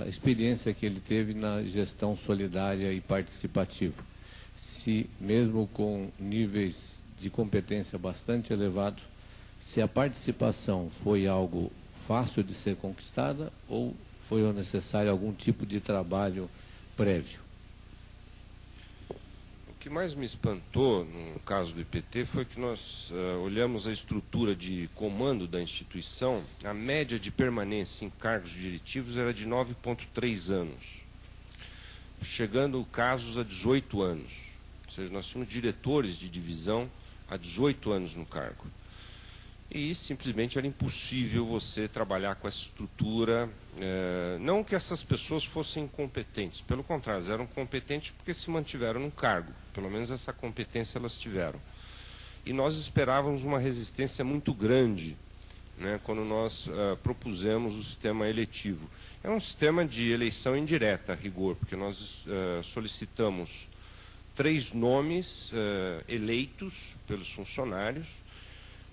experiência que ele teve na gestão solidária e participativa. Se, mesmo com níveis de competência bastante elevados, se a participação foi algo fácil de ser conquistada ou foi necessário algum tipo de trabalho prévio? O que mais me espantou no caso do IPT foi que nós olhamos a estrutura de comando da instituição, a média de permanência em cargos diretivos era de 9,3 anos, chegando casos a 18 anos. Ou seja, nós tínhamos diretores de divisão há 18 anos no cargo. E simplesmente era impossível você trabalhar com essa estrutura, não que essas pessoas fossem incompetentes, pelo contrário, elas eram competentes porque se mantiveram no cargo, pelo menos essa competência elas tiveram. E nós esperávamos uma resistência muito grande, né, quando nós propusemos o sistema eletivo. É um sistema de eleição indireta, a rigor, porque nós solicitamos 3 nomes eleitos pelos funcionários,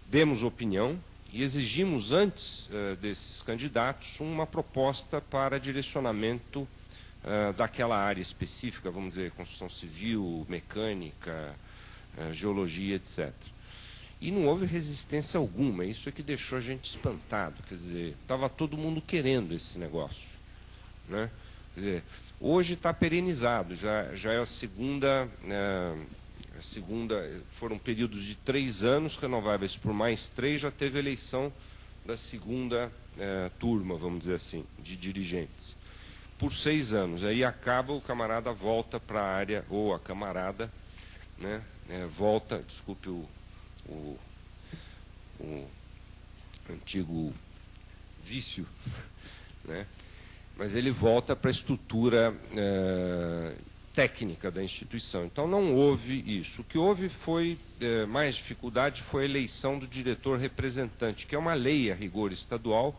demos opinião e exigimos antes desses candidatos uma proposta para direcionamento daquela área específica, vamos dizer, construção civil, mecânica, geologia, etc. E não houve resistência alguma, isso é que deixou a gente espantado, quer dizer, estava todo mundo querendo esse negócio, né? Quer dizer, hoje está perenizado, já é a segunda, foram períodos de 3 anos, renováveis por mais 3, já teve eleição da segunda turma, vamos dizer assim, de dirigentes. Por 6 anos, aí acaba, o camarada volta para a área, ou a camarada, né, volta, desculpe o antigo vício, né, mas ele volta para a estrutura técnica da instituição. Então não houve isso. O que houve foi, mais dificuldade, foi a eleição do diretor representante, que é uma lei a rigor estadual,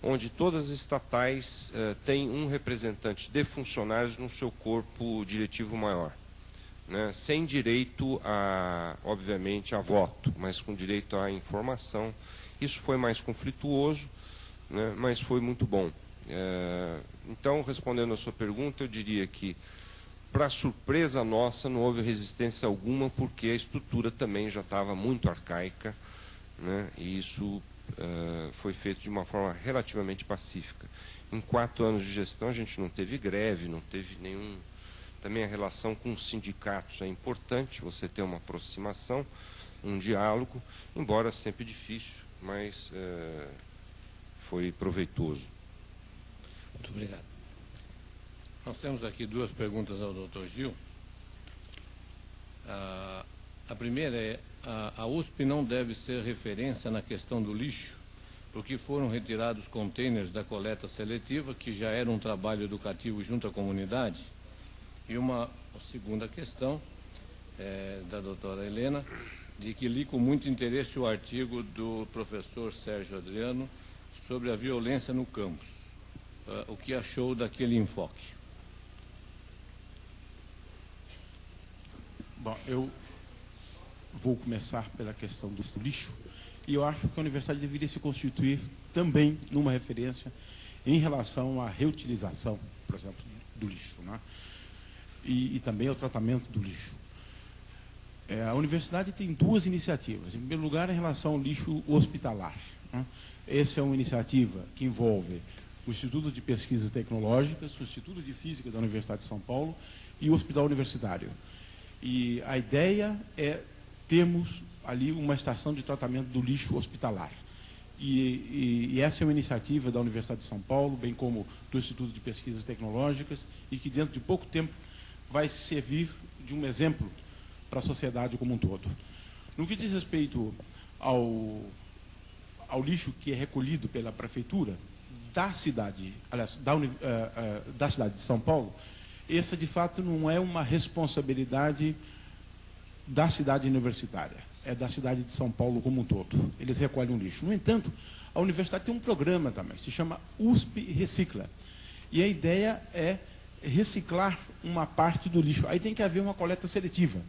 onde todas as estatais têm um representante de funcionários no seu corpo diretivo maior, né, sem direito, obviamente, a voto, mas com direito à informação. Isso foi mais conflituoso, né, mas foi muito bom. Então, respondendo a sua pergunta, eu diria que, para surpresa nossa, não houve resistência alguma, porque a estrutura também já estava muito arcaica, né, e isso foi feito de uma forma relativamente pacífica. Em 4 anos de gestão, a gente não teve greve, não teve nenhum... Também a relação com os sindicatos é importante, você ter uma aproximação, um diálogo, embora sempre difícil, mas foi proveitoso. Muito obrigado. Nós temos aqui 2 perguntas ao Dr. Gil. A primeira é: a USP não deve ser referência na questão do lixo, porque foram retirados containers da coleta seletiva, que já era um trabalho educativo junto à comunidade? E uma segunda questão da doutora Helena de que li com muito interesse o artigo do professor Sérgio Adriano sobre a violência no campus. O que achou daquele enfoque? Bom, eu vou começar pela questão do lixo, e eu acho que a universidade deveria se constituir também numa referência em relação à reutilização, por exemplo, do lixo, né? E também ao tratamento do lixo. A universidade tem duas iniciativas. Em primeiro lugar, em relação ao lixo hospitalar, né? Essa é uma iniciativa que envolve o Instituto de Pesquisas Tecnológicas, o Instituto de Física da Universidade de São Paulo e o Hospital Universitário. E a ideia é termos ali uma estação de tratamento do lixo hospitalar. E essa é uma iniciativa da Universidade de São Paulo, bem como do Instituto de Pesquisas Tecnológicas, e que dentro de pouco tempo vai servir de um exemplo para a sociedade como um todo. No que diz respeito ao lixo que é recolhido pela prefeitura da cidade, aliás, da cidade de São Paulo, essa de fato não é uma responsabilidade da cidade universitária, é da cidade de São Paulo como um todo. Eles recolhem o lixo. No entanto, a universidade tem um programa também, se chama USP Recicla. E a ideia é reciclar uma parte do lixo. Aí tem que haver uma coleta seletiva.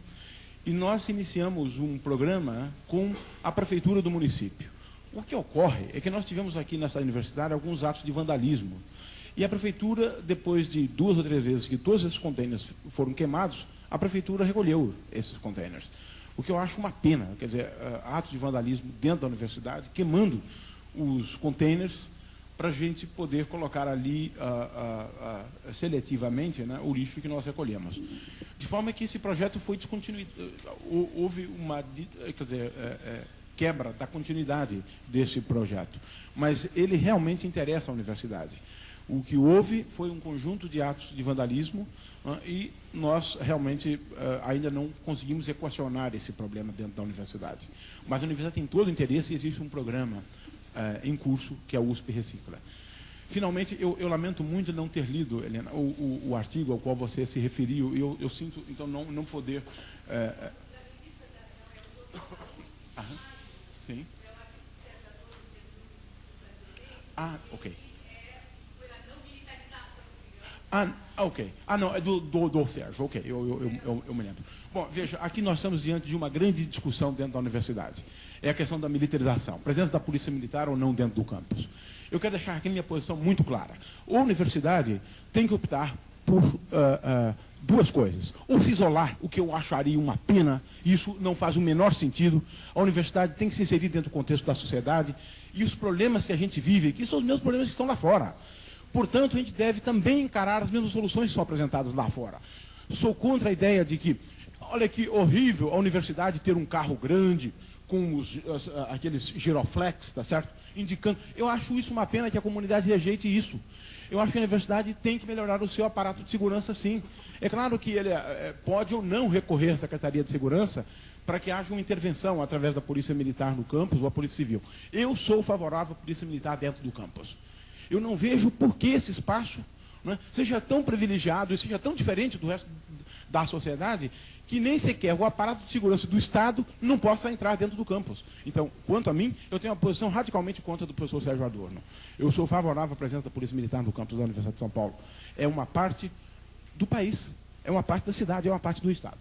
E nós iniciamos um programa com a prefeitura do município. O que ocorre é que nós tivemos aqui nessa universidade alguns atos de vandalismo. E a prefeitura, depois de 2 ou 3 vezes que todos esses contêineres foram queimados, a prefeitura recolheu esses contêineres. O que eu acho uma pena, quer dizer, atos de vandalismo dentro da universidade, queimando os contêineres para a gente poder colocar ali seletivamente, né, o lixo que nós recolhemos. De forma que esse projeto foi descontinuado, houve uma quebra da continuidade desse projeto. Mas ele realmente interessa à universidade. O que houve foi um conjunto de atos de vandalismo, né, e nós realmente ainda não conseguimos equacionar esse problema dentro da universidade. Mas a universidade tem todo o interesse e existe um programa em curso, que é o USP Recicla. Finalmente, eu lamento muito não ter lido, Helena, o artigo ao qual você se referiu. Eu sinto, então, não poder... Sim. Ah, ok. Ok. Não, é do Sérgio, ok, eu me lembro. Bom, veja, aqui nós estamos diante de uma grande discussão dentro da universidade. É a questão da militarização, presença da polícia militar ou não dentro do campus. Eu quero deixar aqui minha posição muito clara. A universidade tem que optar por duas coisas. Ou se isolar, o que eu acharia uma pena, isso não faz o menor sentido. A universidade tem que se inserir dentro do contexto da sociedade, e os problemas que a gente vive aqui são os mesmos problemas que estão lá fora. Portanto, a gente deve também encarar as mesmas soluções que são apresentadas lá fora. Sou contra a ideia de que, olha que horrível a universidade ter um carro grande, com aqueles giroflex, tá certo? Indicando. Eu acho isso uma pena que a comunidade rejeite isso. Eu acho que a universidade tem que melhorar o seu aparato de segurança, sim. É claro que ele pode ou não recorrer à Secretaria de Segurança para que haja uma intervenção através da Polícia Militar no campus ou a Polícia Civil. Eu sou favorável à Polícia Militar dentro do campus. Eu não vejo por que esse espaço, né, seja tão privilegiado e seja tão diferente do resto da sociedade, que nem sequer o aparato de segurança do Estado não possa entrar dentro do campus. Então, quanto a mim, eu tenho uma posição radicalmente contra do professor Sérgio Adorno. Eu sou favorável à presença da Polícia Militar no campus da Universidade de São Paulo. É uma parte do país, é uma parte da cidade, é uma parte do Estado.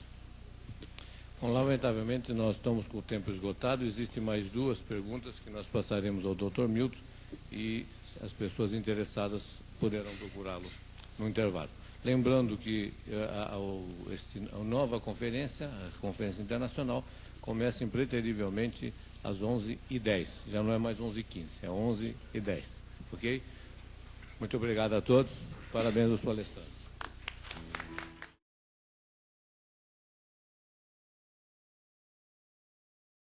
Bom, lamentavelmente, nós estamos com o tempo esgotado. Existem mais 2 perguntas que nós passaremos ao Dr. Milton, e as pessoas interessadas poderão procurá-lo no intervalo. Lembrando que a nova conferência, a Conferência Internacional, começa impreterivelmente às 11h10. Já não é mais 11h15, é 11h10. Ok? Muito obrigado a todos. Parabéns aos palestrantes.